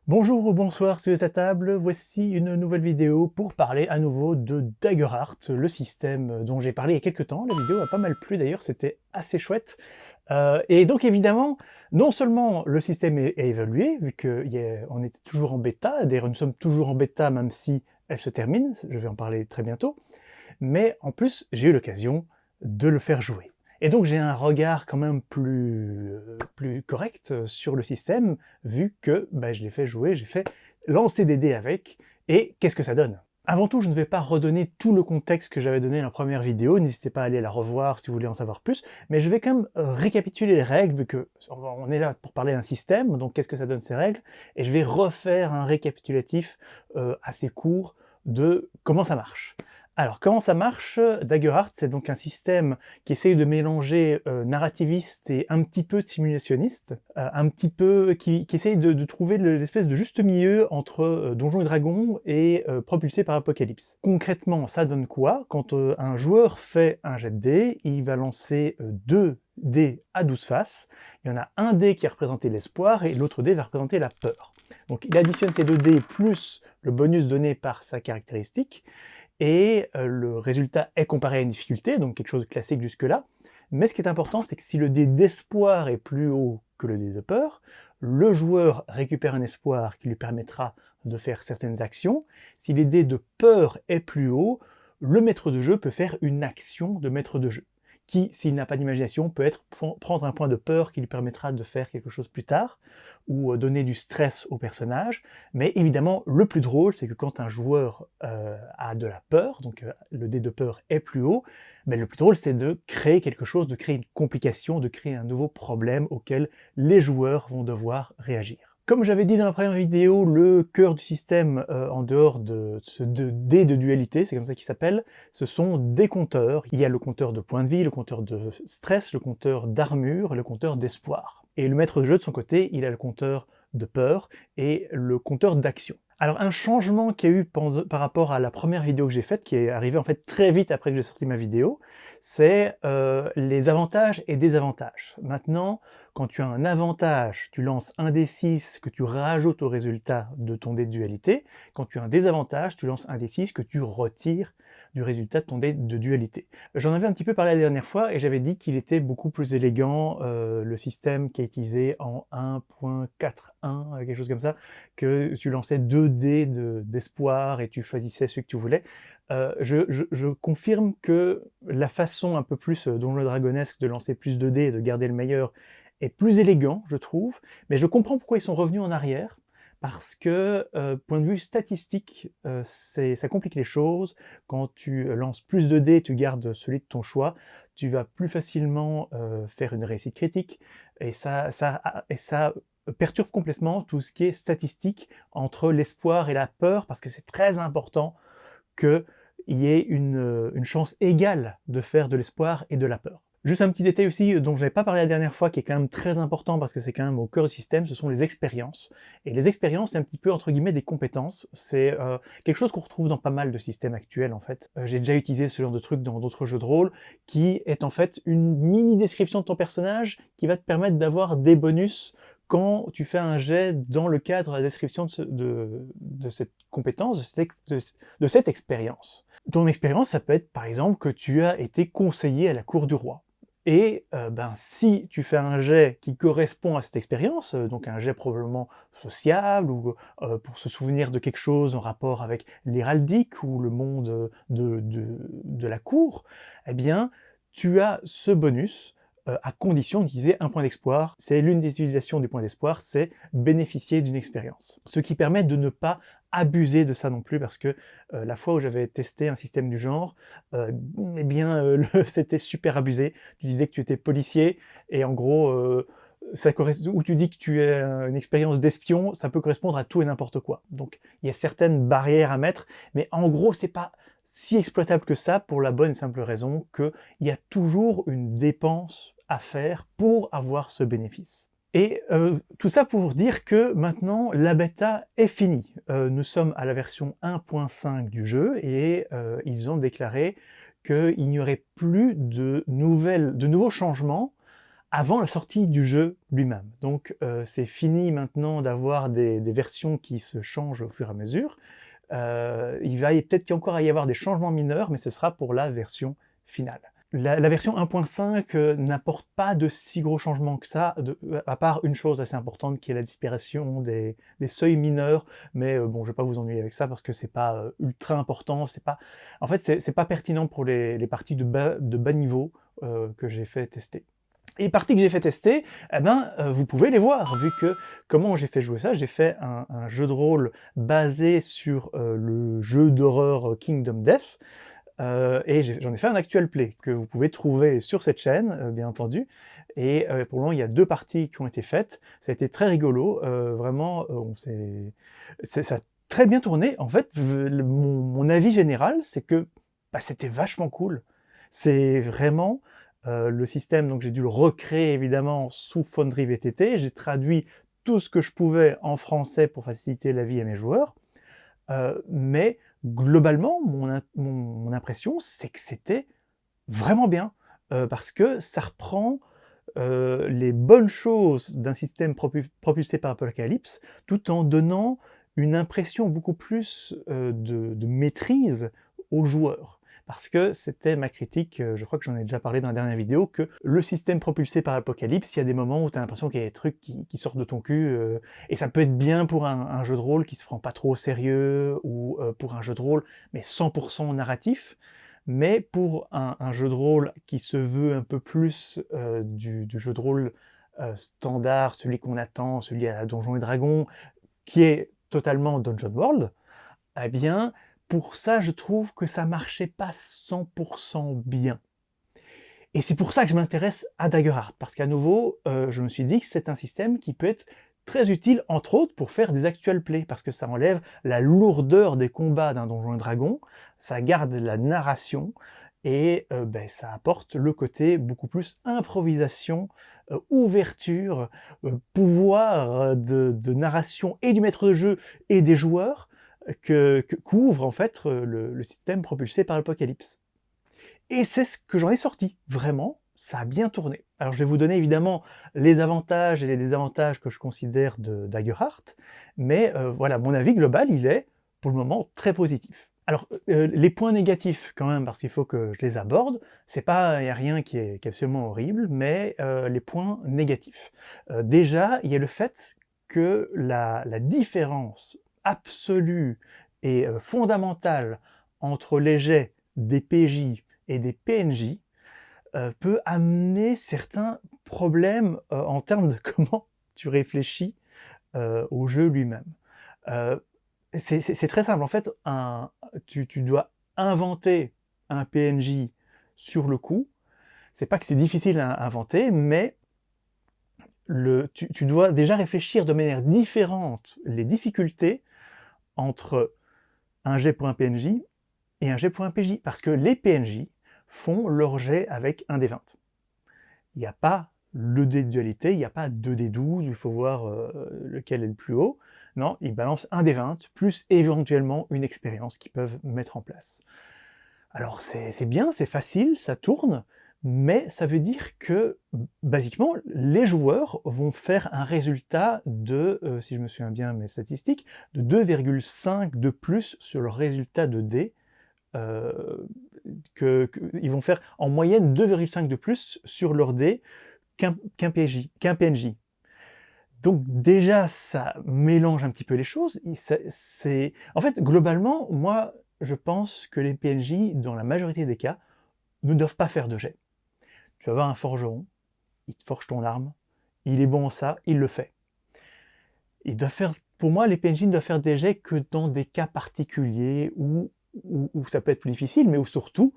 Bonjour ou bonsoir sur la table, voici une nouvelle vidéo pour parler à nouveau de Daggerheart, le système dont j'ai parlé il y a quelques temps. La vidéo a pas mal plu d'ailleurs, c'était assez chouette. Et donc évidemment, non seulement le système est évolué, vu qu'on était toujours en bêta, d'ailleurs nous sommes toujours en bêta même si elle se termine, je vais en parler très bientôt, mais en plus j'ai eu l'occasion de le faire jouer. Et donc j'ai un regard quand même plus correct sur le système, vu que je l'ai fait jouer, j'ai fait lancer des dés avec, et qu'est-ce que ça donne? Avant tout, je ne vais pas redonner tout le contexte que j'avais donné dans la première vidéo, n'hésitez pas à aller la revoir si vous voulez en savoir plus, mais je vais quand même récapituler les règles, vu que on est là pour parler d'un système, donc qu'est-ce que ça donne ces règles, et je vais refaire un récapitulatif assez court de comment ça marche. Alors, comment ça marche? Daggerheart, c'est donc un système qui essaye de mélanger narrativiste et un petit peu simulationniste, un petit peu qui essaye de trouver l'espèce de juste milieu entre Donjons et Dragons et propulsé par Apocalypse. Concrètement, ça donne quoi? Quand un joueur fait un jet de dés, il va lancer deux dés à 12 faces. Il y en a un dé qui va représenter l'espoir et l'autre dé va représenter la peur. Donc il additionne ces deux dés plus le bonus donné par sa caractéristique, et le résultat est comparé à une difficulté, donc quelque chose de classique jusque-là. Mais ce qui est important, c'est que si le dé d'espoir est plus haut que le dé de peur, le joueur récupère un espoir qui lui permettra de faire certaines actions. Si le dé de peur est plus haut, le maître de jeu peut faire une action de maître de jeu, qui, s'il n'a pas d'imagination, peut être prendre un point de peur qui lui permettra de faire quelque chose plus tard, ou donner du stress au personnage. Mais évidemment, le plus drôle, c'est que quand un joueur a de la peur, donc le dé de peur est plus haut, le plus drôle, c'est de créer quelque chose, de créer une complication, de créer un nouveau problème auquel les joueurs vont devoir réagir. Comme j'avais dit dans la première vidéo, le cœur du système, en dehors de ce dé de dualité, c'est comme ça qu'il s'appelle, ce sont des compteurs. Il y a le compteur de points de vie, le compteur de stress, le compteur d'armure, le compteur d'espoir. Et le maître de jeu, de son côté, il a le compteur de peur et le compteur d'action. Alors un changement qu'il y a eu par rapport à la première vidéo que j'ai faite, qui est arrivée en fait très vite après que j'ai sorti ma vidéo, c'est les avantages et désavantages. Maintenant, quand tu as un avantage, tu lances un dé 6 que tu rajoutes au résultat de ton dé de dualité. Quand tu as un désavantage, tu lances un dé 6 que tu retires du résultat de ton dé de dualité. J'en avais un petit peu parlé la dernière fois et j'avais dit qu'il était beaucoup plus élégant, le système qui est utilisé en 1.41, quelque chose comme ça, que tu lançais 2 dés d'espoir et tu choisissais celui que tu voulais. Je confirme que la façon un peu plus Donjons et Dragonesque de lancer plus de dés et de garder le meilleur est plus élégant, je trouve, mais je comprends pourquoi ils sont revenus en arrière, parce que, point de vue statistique, ça complique les choses. Quand tu lances plus de dés, tu gardes celui de ton choix, tu vas plus facilement faire une réussite critique, et ça perturbe complètement tout ce qui est statistique entre l'espoir et la peur, parce que c'est très important qu'il y ait une chance égale de faire de l'espoir et de la peur. Juste un petit détail aussi dont je n'avais pas parlé la dernière fois, qui est quand même très important parce que c'est quand même au cœur du système, ce sont les expériences. Et les expériences, c'est un petit peu entre guillemets des compétences. C'est quelque chose qu'on retrouve dans pas mal de systèmes actuels en fait. J'ai déjà utilisé ce genre de truc dans d'autres jeux de rôle, qui est en fait une mini description de ton personnage qui va te permettre d'avoir des bonus quand tu fais un jet dans le cadre de la description de cette compétence, de cette expérience. Ton expérience, ça peut être par exemple que tu as été conseiller à la cour du roi. Et si tu fais un jet qui correspond à cette expérience, donc un jet probablement social, ou pour se souvenir de quelque chose en rapport avec l'héraldique ou le monde de la cour, eh bien, tu as ce bonus à condition d'utiliser un point d'espoir. C'est l'une des utilisations du point d'espoir, c'est bénéficier d'une expérience. Ce qui permet de ne pas abuser de ça non plus, parce que la fois où j'avais testé un système du genre, c'était super abusé. Tu disais que tu étais policier, et en gros, ou tu dis que tu as une expérience d'espion, ça peut correspondre à tout et n'importe quoi. Donc il y a certaines barrières à mettre, mais en gros, c'est pas si exploitable que ça, pour la bonne et simple raison qu'il y a toujours une dépense à faire pour avoir ce bénéfice. Et tout ça pour dire que maintenant la bêta est finie. Nous sommes à la version 1.5 du jeu et ils ont déclaré qu'il n'y aurait plus de nouveaux changements avant la sortie du jeu lui-même. Donc c'est fini maintenant d'avoir des versions qui se changent au fur et à mesure. Il va peut-être encore y avoir des changements mineurs, mais ce sera pour la version finale. La version 1.5 n'apporte pas de si gros changements que ça, à part une chose assez importante qui est la disparition des seuils mineurs, mais bon, je vais pas vous ennuyer avec ça parce que c'est pas ultra important, en fait, c'est pas pertinent pour les parties de bas niveau que j'ai fait tester. Et les parties que j'ai fait tester, eh ben, vous pouvez les voir, vu que comment j'ai fait jouer ça, j'ai fait un jeu de rôle basé sur le jeu d'horreur Kingdom Death, et j'en ai fait un actual play que vous pouvez trouver sur cette chaîne, bien entendu. Et pour le moment, il y a 2 parties qui ont été faites. Ça a été très rigolo, vraiment, ça a très bien tourné. En fait, mon avis général, c'est que bah, c'était vachement cool. C'est vraiment le système, donc j'ai dû le recréer évidemment sous Foundry VTT. J'ai traduit tout ce que je pouvais en français pour faciliter la vie à mes joueurs. Mais globalement, mon impression, c'est que c'était vraiment bien, parce que ça reprend les bonnes choses d'un système propulsé par Apocalypse, tout en donnant une impression beaucoup plus de maîtrise aux joueurs. Parce que c'était ma critique, je crois que j'en ai déjà parlé dans la dernière vidéo, que le système propulsé par Apocalypse, il y a des moments où tu as l'impression qu'il y a des trucs qui sortent de ton cul, et ça peut être bien pour un jeu de rôle qui se prend pas trop au sérieux, ou pour un jeu de rôle mais 100% narratif, mais pour un jeu de rôle qui se veut un peu plus du jeu de rôle standard, celui qu'on attend, celui à Donjons et Dragons, qui est totalement Dungeon World, eh bien, pour ça, je trouve que ça marchait pas 100% bien. Et c'est pour ça que je m'intéresse à Daggerheart, parce qu'à nouveau, je me suis dit que c'est un système qui peut être très utile, entre autres, pour faire des actual plays, parce que ça enlève la lourdeur des combats d'un Donjon et Dragon, ça garde la narration, et ben, ça apporte le côté beaucoup plus improvisation, ouverture, pouvoir de narration et du maître de jeu et des joueurs, que couvre en fait le système propulsé par l'Apocalypse. Et c'est ce que j'en ai sorti, vraiment, ça a bien tourné. Alors je vais vous donner évidemment les avantages et les désavantages que je considère de Daggerheart, mais voilà, mon avis global, il est, pour le moment, très positif. Alors, les points négatifs quand même, parce qu'il faut que je les aborde, il n'y a rien qui est absolument horrible, mais les points négatifs. Déjà, il y a le fait que la différence absolue et fondamentale entre les jets des PJ et des PNJ peut amener certains problèmes en termes de comment tu réfléchis au jeu lui-même. C'est très simple, en fait, tu dois inventer un PNJ sur le coup. C'est pas que c'est difficile à inventer, mais tu dois déjà réfléchir de manière différente les difficultés entre un jet pour un PNJ et un jet pour un PJ, parce que les PNJ font leur jet avec un des 20. Il n'y a pas le dé de dualité, il n'y a pas 2 des 12, il faut voir lequel est le plus haut. Non, ils balancent un des 20, plus éventuellement une expérience qu'ils peuvent mettre en place. Alors c'est bien, c'est facile, ça tourne, mais ça veut dire que, basiquement, les joueurs vont faire un résultat de, si je me souviens bien mes statistiques, de 2,5 de plus sur le résultat de dé. Ils vont faire en moyenne 2,5 de plus sur leur dé qu'un PNJ. Donc déjà, ça mélange un petit peu les choses. En fait, globalement, moi, je pense que les PNJ, dans la majorité des cas, ne doivent pas faire de jet. Tu vas voir un forgeron, il te forge ton arme, il est bon en ça, il le fait. Pour moi, les PNJ ne doivent faire des jets que dans des cas particuliers où ça peut être plus difficile, mais surtout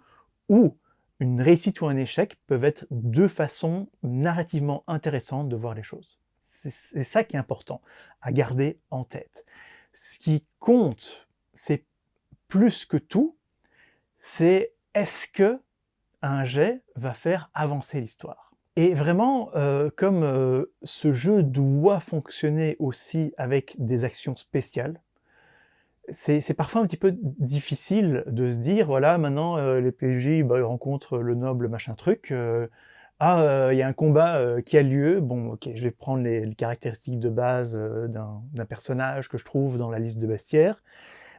où une réussite ou un échec peuvent être 2 façons narrativement intéressantes de voir les choses. C'est ça qui est important à garder en tête. Ce qui compte, c'est plus que tout, c'est est-ce que un jet va faire avancer l'histoire. Et vraiment, comme ce jeu doit fonctionner aussi avec des actions spéciales, c'est parfois un petit peu difficile de se dire, voilà, maintenant les PJ, bah, ils rencontrent le noble machin truc, Ah, il y a un combat qui a lieu, bon ok, je vais prendre les caractéristiques de base d'un personnage que je trouve dans la liste de bestiaires,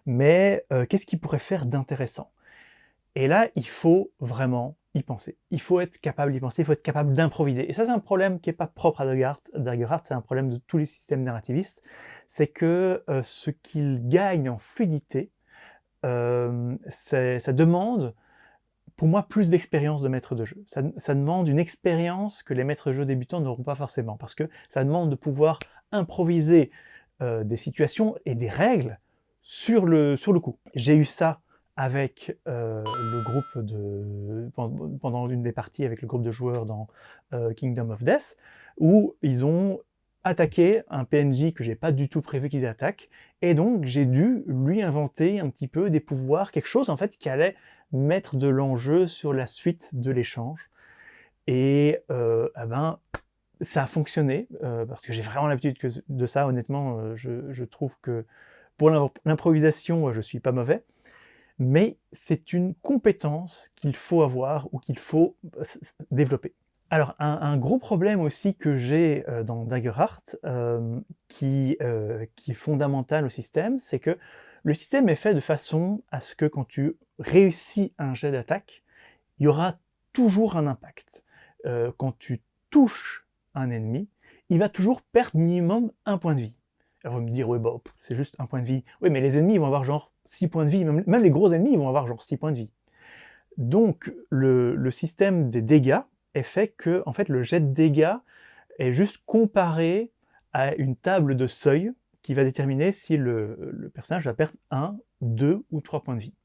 mais qu'est-ce qu'il pourrait faire d'intéressant? Et là, il faut vraiment y penser. Il faut être capable d'y penser, il faut être capable d'improviser. Et ça, c'est un problème qui n'est pas propre à Daggerheart, c'est un problème de tous les systèmes narrativistes, c'est que ce qu'ils gagnent en fluidité, ça demande, pour moi, plus d'expérience de maître de jeu. Ça demande une expérience que les maîtres de jeu débutants n'auront pas forcément, parce que ça demande de pouvoir improviser des situations et des règles sur le coup. J'ai eu ça avec le groupe pendant une des parties avec le groupe de joueurs dans Kingdom of Death, où ils ont attaqué un PNJ que j'ai pas du tout prévu qu'ils attaquent, et donc j'ai dû lui inventer un petit peu des pouvoirs, quelque chose en fait qui allait mettre de l'enjeu sur la suite de l'échange. Et eh ben, ça a fonctionné, parce que j'ai vraiment l'habitude de ça, honnêtement, je trouve que pour l'improvisation, je suis pas mauvais, mais c'est une compétence qu'il faut avoir ou qu'il faut développer. Alors, un gros problème aussi que j'ai dans Daggerheart, qui est fondamental au système, c'est que le système est fait de façon à ce que quand tu réussis un jet d'attaque, il y aura toujours un impact. Quand tu touches un ennemi, il va toujours perdre minimum un point de vie. Alors vous me dire, oui, bah, c'est juste un point de vie. Oui, mais les ennemis ils vont avoir genre 6 points de vie, même les gros ennemis ils vont avoir genre 6 points de vie. Donc le système des dégâts est fait que en fait, le jet de dégâts est juste comparé à une table de seuil qui va déterminer si le personnage va perdre 1, 2 ou 3 points de vie.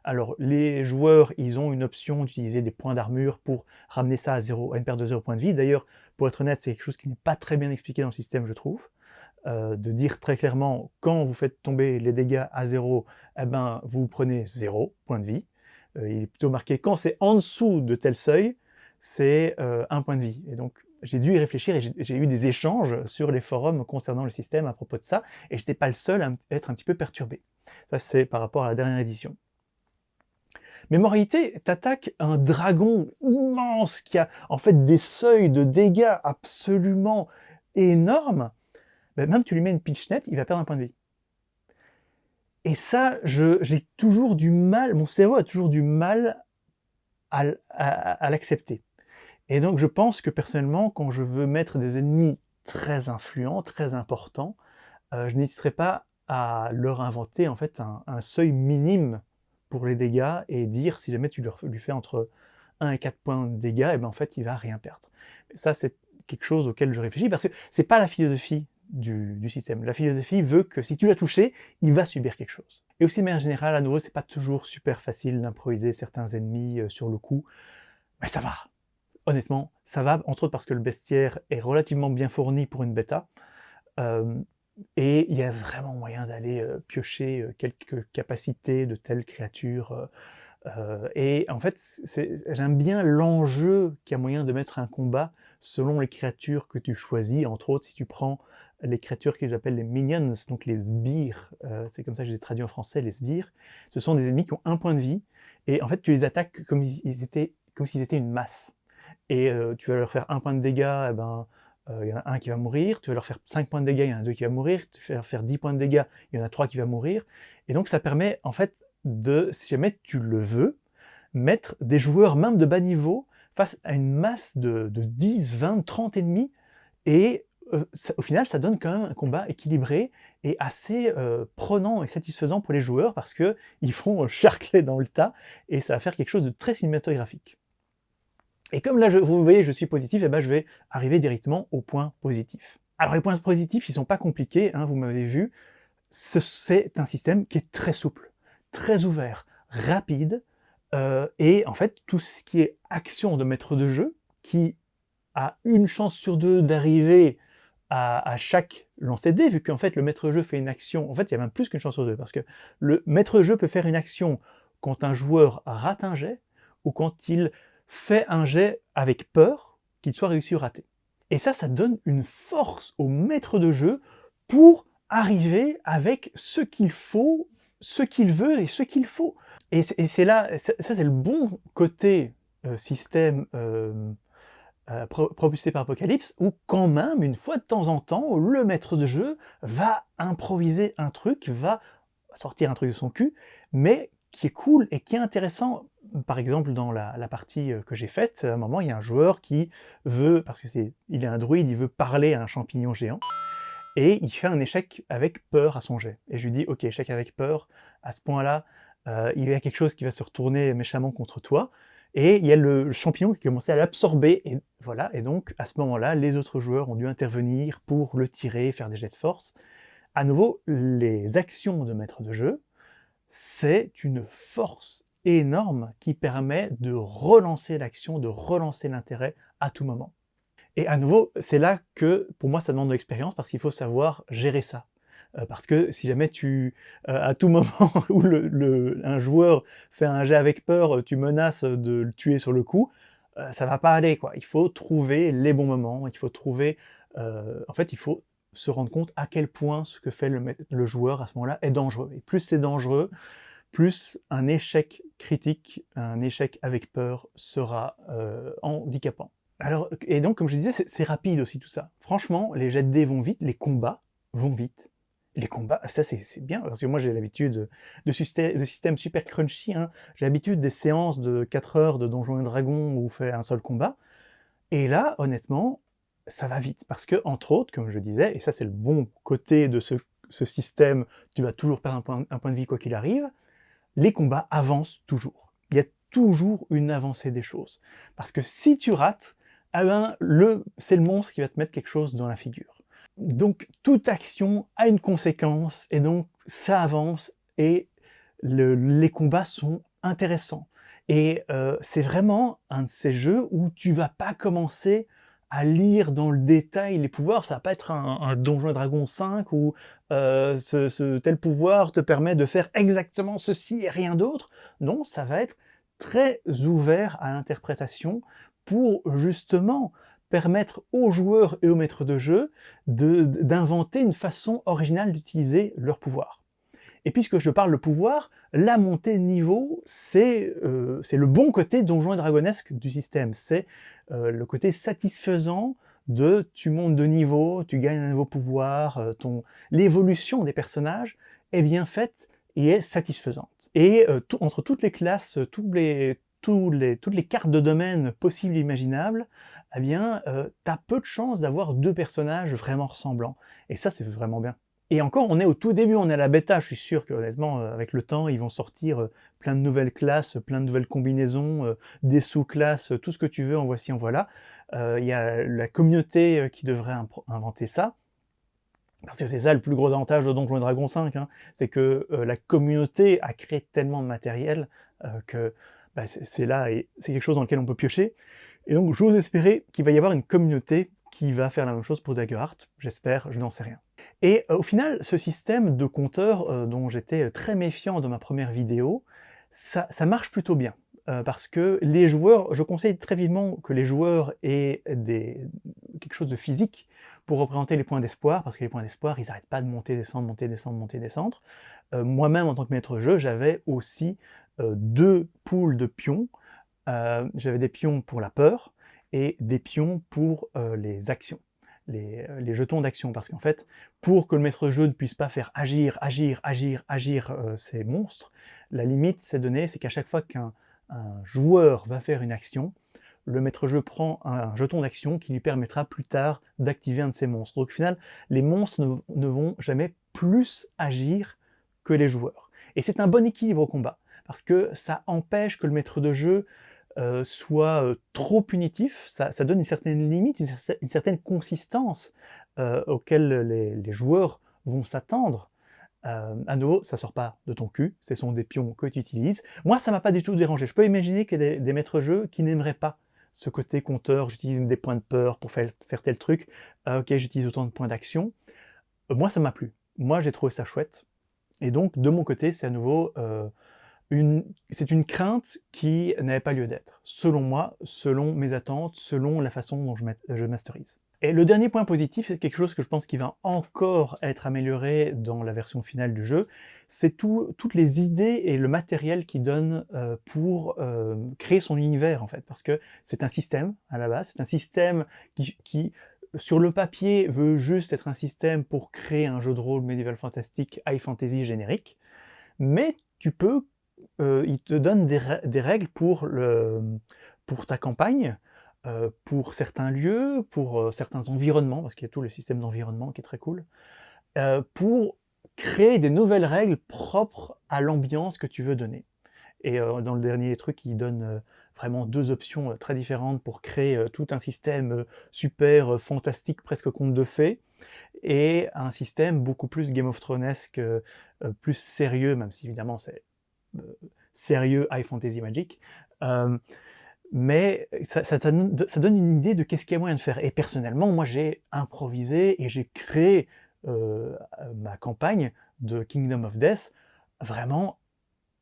Alors les joueurs, ils ont une option d'utiliser des points d'armure pour ramener ça à une perte de 0 points de vie. D'ailleurs, pour être honnête, c'est quelque chose qui n'est pas très bien expliqué dans le système, je trouve. De dire très clairement, quand vous faites tomber les dégâts à 0, eh ben, vous prenez 0 point de vie. Il est plutôt marqué, quand c'est en dessous de tel seuil, c'est 1 point de vie. Et donc, j'ai dû y réfléchir et j'ai eu des échanges sur les forums concernant le système à propos de ça, et je n'étais pas le seul à être un petit peu perturbé. Ça, c'est par rapport à la dernière édition. Mais en réalité, t'attaques un dragon immense qui a en fait des seuils de dégâts absolument énormes, ben même tu lui mets une pitch net, il va perdre un point de vie. Et ça, j'ai toujours du mal, mon cerveau a toujours du mal à l'accepter. Et donc je pense que personnellement, quand je veux mettre des ennemis très influents, très importants, je n'hésiterai pas à leur inventer en fait un seuil minime pour les dégâts et dire si jamais tu lui fais entre 1 et 4 points de dégâts, et ben en fait il va rien perdre. Ça c'est quelque chose auquel je réfléchis parce que c'est pas la philosophie du système. La philosophie veut que si tu l'as touché, il va subir quelque chose. Et aussi de manière générale, à nouveau, c'est pas toujours super facile d'improviser certains ennemis sur le coup, mais ça va. Honnêtement, ça va, entre autres parce que le bestiaire est relativement bien fourni pour une bêta, et il y a vraiment moyen d'aller piocher quelques capacités de telles créatures. Et en fait, j'aime bien l'enjeu qu'il y a moyen de mettre un combat selon les créatures que tu choisis. Entre autres, si tu prends les créatures qu'ils appellent les minions, donc les sbires, c'est comme ça que je les traduis en français, les sbires, ce sont des ennemis qui ont 1 point de vie, et en fait tu les attaques comme s'ils étaient une masse. Et tu vas leur faire 1 point de dégâts, et ben, il y en a un qui va mourir, tu vas leur faire 5 points de dégâts, il y en a 2 qui va mourir, tu vas leur faire 10 points de dégâts, il y en a 3 qui va mourir, et donc ça permet en fait de, si jamais tu le veux, mettre des joueurs même de bas niveau face à une masse de 10, 20, 30 ennemis, et au final ça donne quand même un combat équilibré et assez prenant et satisfaisant pour les joueurs parce qu'ils vont charcler dans le tas et ça va faire quelque chose de très cinématographique. Et comme là, vous voyez, je suis positif, et ben je vais arriver directement aux points positifs. Alors les points positifs, ils sont pas compliqués, hein, vous m'avez vu, c'est un système qui est très souple, très ouvert, rapide, et en fait, tout ce qui est action de maître de jeu, qui a une chance sur 2 d'arriver à chaque lancer de dés, vu qu'en fait le maître de jeu fait une action, en fait il y a même plus qu'une chance sur 2, parce que le maître de jeu peut faire une action quand un joueur rate un jet, ou quand il fait un jet avec peur qu'il soit réussi ou raté. Et ça donne une force au maître de jeu pour arriver avec ce qu'il faut, ce qu'il veut et ce qu'il faut. Et c'est là, ça c'est le bon côté système propulsé par Apocalypse, où quand même, une fois de temps en temps, le maître de jeu va improviser un truc, va sortir un truc de son cul, mais qui est cool et qui est intéressant. Par exemple, dans la partie que j'ai faite, à un moment, il y a un joueur qui veut, parce que il est un druide, il veut parler à un champignon géant, et il fait un échec avec peur à son jet. Et je lui dis, ok, échec avec peur, à ce point-là, il y a quelque chose qui va se retourner méchamment contre toi, et il y a le champignon qui commençait à l'absorber, et voilà, et donc à ce moment-là, les autres joueurs ont dû intervenir pour le tirer, faire des jets de force. À nouveau, les actions de maître de jeu, c'est une force énorme qui permet de relancer l'action, de relancer l'intérêt à tout moment. Et à nouveau, c'est là que, pour moi, ça demande de l'expérience, parce qu'il faut savoir gérer ça. Parce que si jamais à tout moment où un joueur fait un jet avec peur, tu menaces de le tuer sur le coup, ça va pas aller, quoi. Il faut trouver les bons moments, il faut trouver... en fait, il faut se rendre compte à quel point ce que fait le joueur à ce moment-là est dangereux. Et plus c'est dangereux, plus un échec critique, un échec avec peur sera handicapant. Alors, et donc, comme je disais, c'est rapide aussi tout ça. Franchement, les jets de dés vont vite, les combats vont vite. Les combats, ça c'est bien, parce que moi j'ai l'habitude de systèmes super crunchy, hein. J'ai l'habitude des séances de 4 heures de Donjons et Dragons où on fait un seul combat. Et là, honnêtement, ça va vite. Parce que, entre autres, comme je disais, et ça c'est le bon côté de ce système, tu vas toujours perdre un point de vie quoi qu'il arrive, les combats avancent toujours. Il y a toujours une avancée des choses. Parce que si tu rates, eh ben, c'est le monstre qui va te mettre quelque chose dans la figure. Donc toute action a une conséquence, et donc ça avance, et les combats sont intéressants. Et c'est vraiment un de ces jeux où tu vas pas commencer à lire dans le détail les pouvoirs. Ça va pas être un Donjon et Dragon 5 où ce tel pouvoir te permet de faire exactement ceci et rien d'autre. Non, ça va être très ouvert à l'interprétation pour justement permettre aux joueurs et aux maîtres de jeu d'inventer une façon originale d'utiliser leur pouvoir. Et puisque je parle de pouvoir, la montée de niveau, c'est le bon côté Donjon et Dragonesque du système. C'est le côté satisfaisant de tu montes de niveau, tu gagnes un nouveau pouvoir, l'évolution des personnages est bien faite et est satisfaisante. Et entre toutes les classes, toutes les cartes de domaine possibles et imaginables, eh bien, t'as peu de chances d'avoir deux personnages vraiment ressemblants. Et ça, c'est vraiment bien. Et encore, on est au tout début, on est à la bêta, je suis sûr que honnêtement, avec le temps, ils vont sortir plein de nouvelles classes, plein de nouvelles combinaisons, des sous-classes, tout ce que tu veux, en voici, en voilà. Il y a la communauté qui devrait inventer ça, parce que c'est ça le plus gros avantage de Donjons et Dragons 5, hein, c'est que la communauté a créé tellement de matériel que bah, c'est là, et c'est quelque chose dans lequel on peut piocher. Et donc j'ose espérer qu'il va y avoir une communauté qui va faire la même chose pour Daggerheart, j'espère, je n'en sais rien. Et au final, ce système de compteur dont j'étais très méfiant dans ma première vidéo, ça marche plutôt bien. Parce que les joueurs, je conseille très vivement que les joueurs aient quelque chose de physique pour représenter les points d'espoir, parce que les points d'espoir, ils n'arrêtent pas de monter, descendre, monter, descendre, monter, descendre. Moi-même, en tant que maître de jeu, j'avais aussi deux poules de pions. J'avais des pions pour la peur et des pions pour les actions, les jetons d'action, parce qu'en fait, pour que le maître de jeu ne puisse pas faire agir ces monstres, la limite c'est donnée, c'est qu'à chaque fois qu'un joueur va faire une action, le maître de jeu prend un jeton d'action qui lui permettra plus tard d'activer un de ces monstres. Donc au final, les monstres ne vont jamais plus agir que les joueurs. Et c'est un bon équilibre au combat, parce que ça empêche que le maître de jeu soit trop punitif, ça donne une certaine limite, une certaine consistance auquel les joueurs vont s'attendre. À nouveau, ça sort pas de ton cul, ce sont des pions que tu utilises. Moi, ça m'a pas du tout dérangé. Je peux imaginer qu'il y ait des maîtres jeux qui n'aimeraient pas ce côté compteur, j'utilise des points de peur pour faire tel truc, ok, j'utilise autant de points d'action. Moi, ça m'a plu. Moi, j'ai trouvé ça chouette. Et donc, de mon côté, c'est à nouveau c'est une crainte qui n'avait pas lieu d'être, selon moi, selon mes attentes, selon la façon dont je masterise. Et le dernier point positif, c'est quelque chose que je pense qui va encore être amélioré dans la version finale du jeu, c'est toutes les idées et le matériel qu'il donne pour créer son univers, en fait. Parce que c'est un système, à la base, c'est un système qui, sur le papier, veut juste être un système pour créer un jeu de rôle médiéval fantastique, high fantasy générique, mais tu peux, il te donne des règles pour ta campagne, pour certains lieux, pour certains environnements, parce qu'il y a tout le système d'environnement qui est très cool, pour créer des nouvelles règles propres à l'ambiance que tu veux donner. Et dans le dernier truc, il donne vraiment 2 options très différentes pour créer tout un système super fantastique, presque conte de fées, et un système beaucoup plus Game of Thronesque, plus sérieux, même si évidemment c'est sérieux High Fantasy Magic. Mais ça donne une idée de qu'est-ce qu'il y a moyen de faire. Et personnellement, moi j'ai improvisé et j'ai créé ma campagne de Kingdom of Death vraiment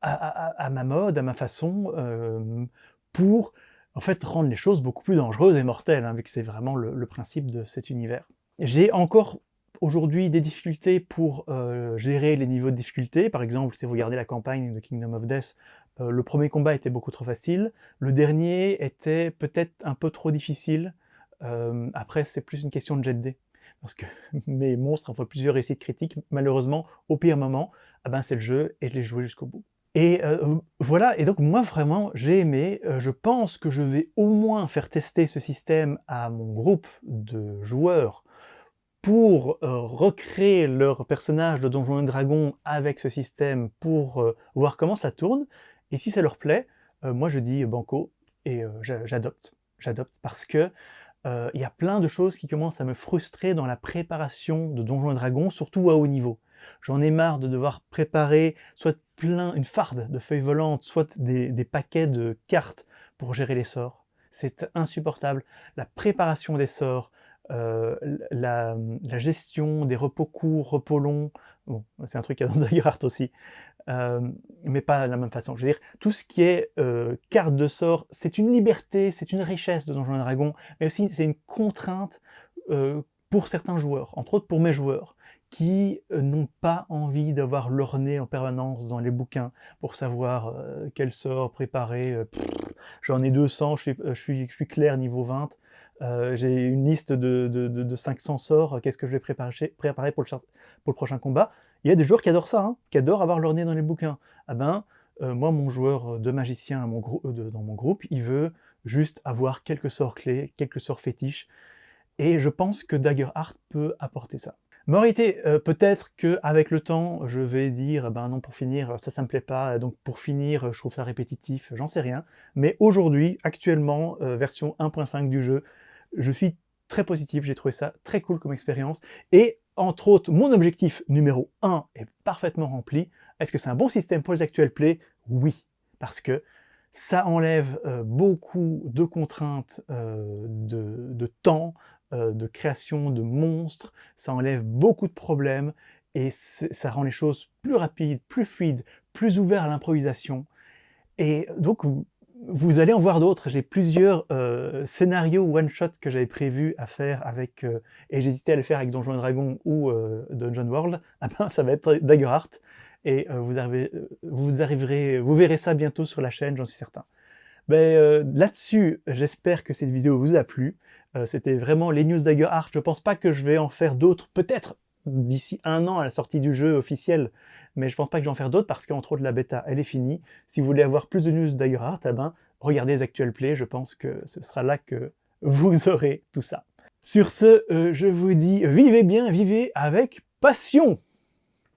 à ma mode, à ma façon, pour en fait rendre les choses beaucoup plus dangereuses et mortelles, hein, vu que c'est vraiment le principe de cet univers. J'ai encore aujourd'hui des difficultés pour gérer les niveaux de difficulté. Par exemple, si vous regardez la campagne de Kingdom of Death, le premier combat était beaucoup trop facile, le dernier était peut-être un peu trop difficile. Après, c'est plus une question de jet de dés, parce que mes monstres en font plusieurs réussites critiques, malheureusement, au pire moment, ah ben, c'est le jeu et je l'ai joué jusqu'au bout. Et voilà, et donc moi vraiment j'ai aimé, je pense que je vais au moins faire tester ce système à mon groupe de joueurs pour recréer leur personnage de Donjons & Dragons avec ce système pour voir comment ça tourne, et si ça leur plaît, moi je dis banco, et j'adopte parce que il y a plein de choses qui commencent à me frustrer dans la préparation de Donjons & Dragons, surtout à haut niveau. J'en ai marre de devoir préparer soit une farde de feuilles volantes, soit des paquets de cartes pour gérer les sorts. C'est insupportable. La préparation des sorts, la gestion des repos courts, repos longs, bon, c'est un truc qu'il y a dans Daggerheart aussi, mais pas de la même façon. Je veux dire, tout ce qui est carte de sort, c'est une liberté, c'est une richesse de Donjons & Dragons, mais aussi c'est une contrainte pour certains joueurs, entre autres pour mes joueurs, qui n'ont pas envie d'avoir leur nez en permanence dans les bouquins pour savoir quel sort préparer. J'en ai 200, je suis clair niveau 20, j'ai une liste de 500 sorts, qu'est-ce que je vais préparer pour le prochain combat. Il y a des joueurs qui adorent ça, hein, qui adorent avoir leur nez dans les bouquins. Ah ben, moi, mon joueur de magicien dans mon groupe, il veut juste avoir quelques sorts clés, quelques sorts fétiches, et je pense que Daggerheart peut apporter ça. Mais en réalité, peut-être qu'avec le temps, je vais dire, ben non, pour finir, ça me plaît pas, donc pour finir, je trouve ça répétitif, j'en sais rien. Mais aujourd'hui, actuellement, version 1.5 du jeu, je suis très positif, j'ai trouvé ça très cool comme expérience, et entre autres, mon objectif numéro 1 est parfaitement rempli. Est-ce que c'est un bon système pour les actual play? Oui, parce que ça enlève beaucoup de contraintes de temps, de création de monstres, ça enlève beaucoup de problèmes, et ça rend les choses plus rapides, plus fluides, plus ouvertes à l'improvisation. Et donc, vous allez en voir d'autres. J'ai plusieurs scénarios one-shot que j'avais prévu à faire avec... et j'hésitais à les faire avec Donjons & Dragons ou Dungeon World. Ah ben, ça va être Daggerheart. Et vous verrez ça bientôt sur la chaîne, j'en suis certain. Ben, là-dessus, j'espère que cette vidéo vous a plu. C'était vraiment les news Daggerheart. Je pense pas que je vais en faire d'autres, peut-être d'ici 1 an à la sortie du jeu officiel, mais je pense pas que je vais en faire d'autres parce qu'entre autres la bêta elle est finie. Si vous voulez avoir plus de news Daggerheart, eh ben, regardez les actual play, je pense que ce sera là que vous aurez tout ça. Sur ce, je vous dis vivez bien, vivez avec passion!